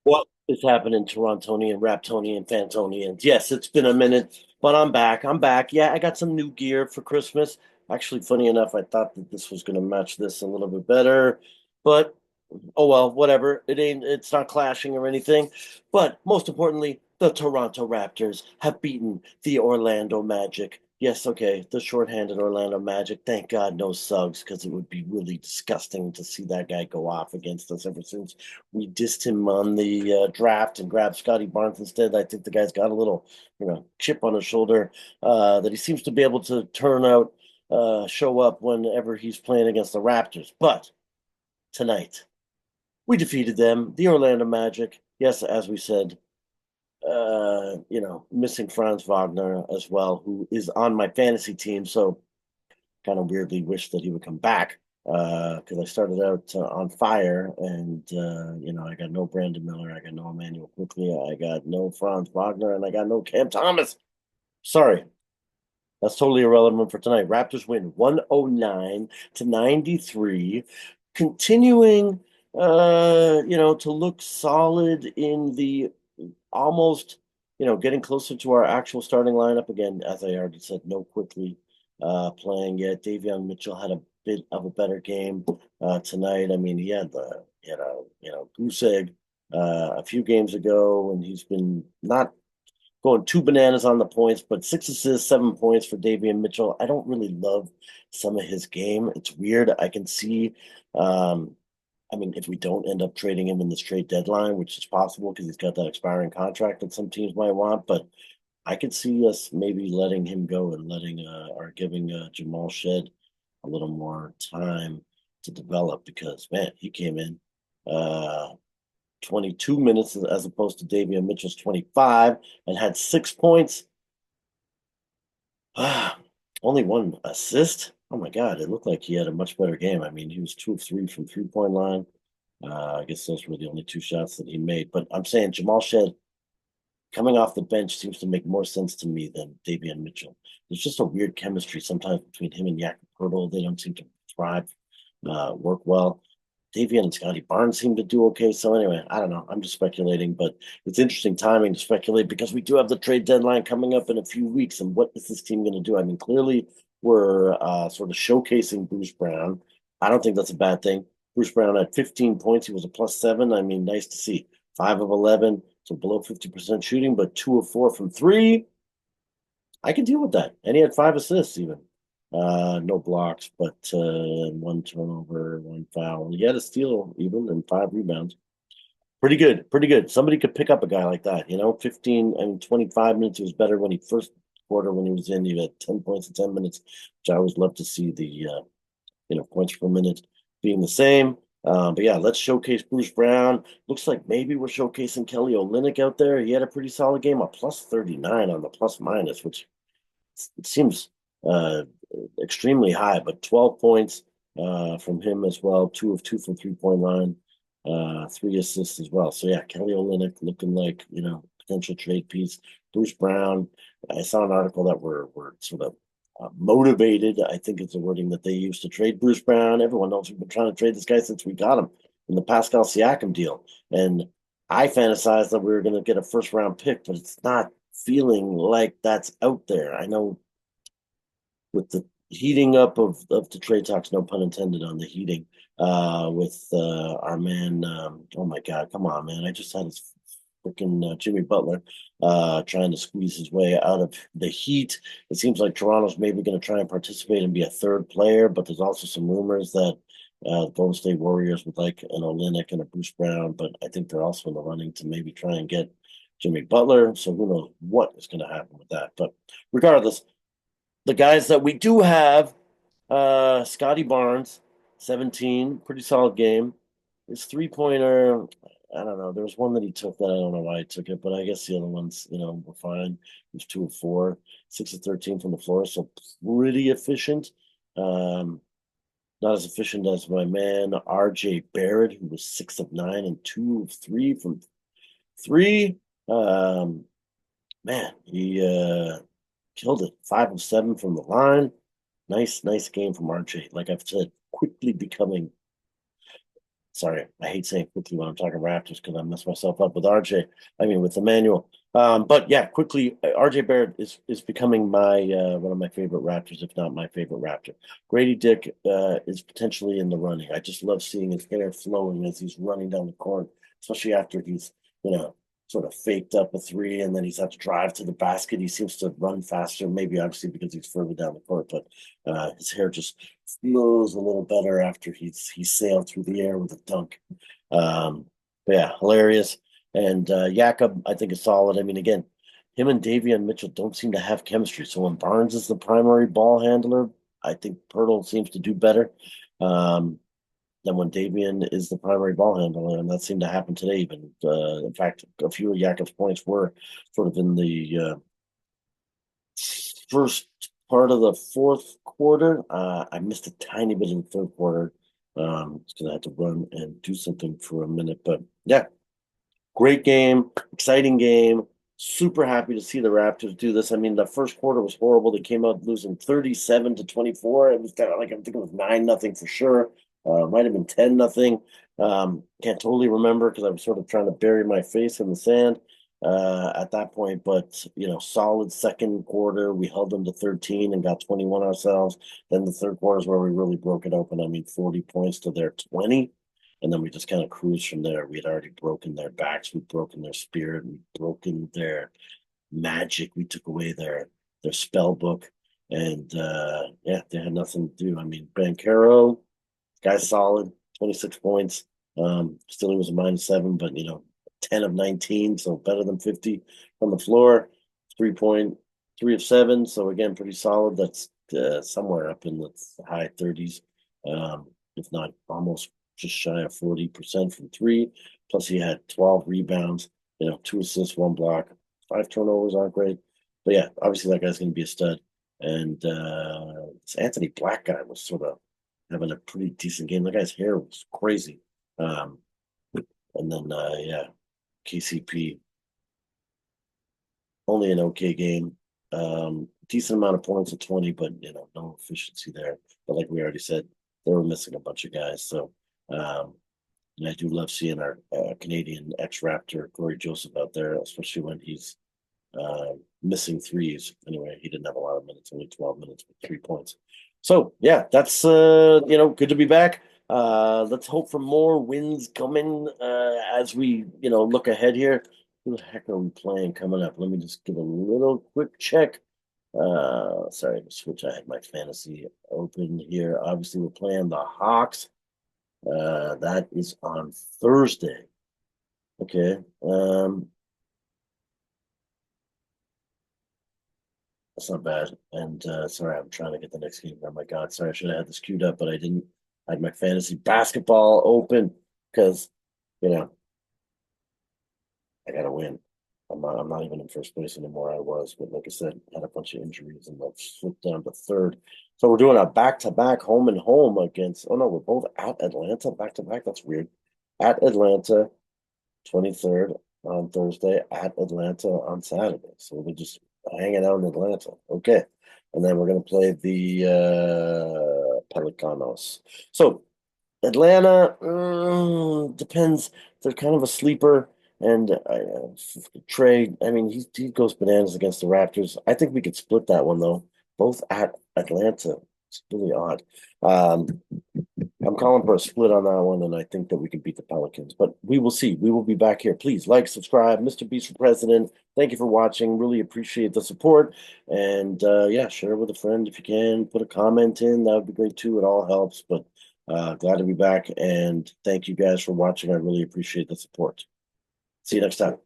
What is happening, Torontonian, Raptonian, Fantonians? Yes, it's been a minute, but I'm back. I'm back. Yeah, I got some new gear for Christmas. Actually, funny enough, I thought that this was going to match this a little bit better, but oh well, whatever. It's not clashing or anything. But most importantly, the Toronto Raptors have beaten the Orlando Magic. Yes, okay, the shorthanded Orlando Magic. Thank God no Suggs, because it would be really disgusting to see that guy go off against us ever since we dissed him on the draft and grabbed Scotty Barnes instead. I think the guy's got a little, chip on his shoulder that he seems to be able to show up whenever he's playing against the Raptors. But tonight, we defeated them, the Orlando Magic. Yes, as we said, missing Franz Wagner as well, who is on my fantasy team. So kind of weirdly wish that he would come back because I started out on fire, and I got no Brandon Miller, I got no Emmanuel Quickly, I got no Franz Wagner, and I got no Cam Thomas. Sorry, that's totally irrelevant for tonight. Raptors win 109 to 93, continuing, to look solid in the almost, getting closer to our actual starting lineup again. As I already said, no Quickly playing yet. Davion Mitchell had a bit of a better game tonight. I mean, he had the, goose egg a few games ago, and he's been not going two bananas on the points, but 6 assists, 7 points for Davion Mitchell. I don't really love some of his game. It's weird. I can see, I mean, if we don't end up trading him in this trade deadline, which is possible because he's got that expiring contract that some teams might want, but I could see us maybe letting him go and letting or giving Jamal Shed a little more time to develop because man, he came in uh 22 minutes as opposed to Davion Mitchell's 25 and had 6 points. Only one assist. Oh my God, it looked like he had a much better game. I mean, he was 2 of 3 from 3-point line. I guess those were the only two shots that he made. But I'm saying Jamal Shed coming off the bench seems to make more sense to me than Davion Mitchell. There's just a weird chemistry sometimes between him and Jakob Poeltl. They don't seem to thrive, work well. Davion and Scotty Barnes seem to do okay. So anyway, I don't know. I'm just speculating, but it's interesting timing to speculate because we do have the trade deadline coming up in a few weeks. And what is this team going to do? I mean, clearly we're sort of showcasing Bruce Brown. I don't think that's a bad thing. Bruce Brown had 15 points. He was a +7. I mean, nice to see. 5 of 11, so below 50% shooting, but 2 of 4 from three. I can deal with that. And he had 5 assists even. No blocks, but one turnover, one foul. He had a steal even and 5 rebounds. Pretty good, pretty good. Somebody could pick up a guy like that, 15 and 25 minutes. It was better when he first quarter when he was in. He had 10 points in 10 minutes, which I always love to see the points per minute being the same. But yeah, let's showcase Bruce Brown. Looks like maybe we're showcasing Kelly Olynyk out there. He had a pretty solid game, a +39 on the plus minus, which it seems uh, extremely high, but 12 points from him as well. 2 of 2 from 3-point line, 3 assists as well. So yeah, Kelly Olynyk looking like, potential trade piece. Bruce Brown. I saw an article that we're sort of motivated. I think it's the wording that they used to trade Bruce Brown. Everyone knows we've been trying to trade this guy since we got him in the Pascal Siakam deal. And I fantasized that we were going to get a first round pick, but it's not feeling like that's out there. I know with the heating up of the trade talks, no pun intended on the heating, with our man, oh my God, come on, man. I just had his freaking Jimmy Butler trying to squeeze his way out of the heat. It seems like Toronto's maybe going to try and participate and be a third player, but there's also some rumors that the Golden State Warriors would like an Olynyk and a Bruce Brown, but I think they're also in the running to maybe try and get Jimmy Butler. So who knows what is going to happen with that. But regardless, the guys that we do have, Scotty Barnes, 17, pretty solid game. His three-pointer, I don't know. There was one that he took that I don't know why he took it, but I guess the other ones, were fine. He was 2 of 4, 6 of 13 from the floor, so pretty efficient. Um, Not as efficient as my man RJ Barrett, who was 6 of 9 and 2 of 3 from three. Um, Man, he killed it. 5 of 7 from the line. Nice, nice game from RJ. Like I've said, quickly becoming sorry, I hate saying quickly when I'm talking Raptors because I mess myself up with RJ. I mean with Emmanuel. But yeah, quickly, RJ Barrett is becoming my one of my favorite Raptors, if not my favorite Raptor. Grady Dick is potentially in the running. I just love seeing his hair flowing as he's running down the court, especially after he's you know sort of faked up a three and then he's had to drive to the basket. He seems to run faster, maybe obviously because he's further down the court, but his hair just flows a little better after he sailed through the air with a dunk. Um, but yeah, hilarious. And Jakob, I think is solid. I mean, again, him and Davion Mitchell don't seem to have chemistry. So when Barnes is the primary ball handler, I think Pirtle seems to do better than when Davion is the primary ball handler, and that seemed to happen today. Even in fact, a few of Jakob's points were sort of in the first part of the fourth quarter. I missed a tiny bit in the third quarter because I had to run and do something for a minute. But yeah, great game, exciting game. Super happy to see the Raptors do this. I mean, the first quarter was horrible. They came out losing 37-24. It was kind of like I think it was 9-0 for sure. Might have been 10-0. Can't totally remember because I was sort of trying to bury my face in the sand at that point. But solid second quarter. We held them to 13 and got 21 ourselves. Then the third quarter is where we really broke it open. I mean, 40 points to their 20. And then we just kind of cruised from there. We had already broken their backs, we'd broken their spirit, we'd broken their magic. We took away their spell book, and yeah, they had nothing to do. I mean, Bankero, guy's solid, 26 points. Still he was a -7, but 10 of 19, so better than 50 from the floor. 3 point, 3 of 7. So again, pretty solid. That's somewhere up in the high 30s, if not almost just shy of 40% from three. Plus, he had 12 rebounds, 2 assists, 1 block. 5 turnovers aren't great. But yeah, obviously that guy's going to be a stud. And this Anthony Black guy was sort of having a pretty decent game. The guy's hair was crazy. And then, yeah, KCP, only an okay game. Decent amount of points at 20, but, no efficiency there. But like we already said, they were missing a bunch of guys. So, and I do love seeing our Canadian ex-Raptor, Corey Joseph, out there, especially when he's missing threes. Anyway, he didn't have a lot of minutes, only 12 minutes with 3 points. So, yeah, that's, good to be back. Let's hope for more wins coming as we, look ahead here. Who the heck are we playing coming up? Let me just give a little quick check. Sorry to switch. I had my fantasy open here. Obviously, we're playing the Hawks. That is on Thursday. Okay. That's not bad. And sorry, I'm trying to get the next game. Oh my God, sorry, I should have had this queued up, but I didn't. I had my fantasy basketball open because, you know, I gotta win. I'm not even in first place anymore. I was, but like I said, had a bunch of injuries and I've slipped down to third. So we're doing a back-to-back home and home against. Oh no, we're both at Atlanta back-to-back. That's weird. At Atlanta, 23rd on Thursday. At Atlanta on Saturday. So we're just hanging out in Atlanta. Okay, and then we're gonna play the Pelicanos. So Atlanta depends. They're kind of a sleeper. And Trey, I mean, he goes bananas against the Raptors. I think we could split that one though. Both at Atlanta. It's really odd. Um, I'm calling for a split on that one, and I think that we can beat the Pelicans. But we will see. We will be back here. Please like, subscribe, Mr. Beast for President. Thank you for watching. Really appreciate the support. And yeah, share it with a friend if you can. Put a comment in. That would be great too. It all helps. But glad to be back. And thank you guys for watching. I really appreciate the support. See you next time.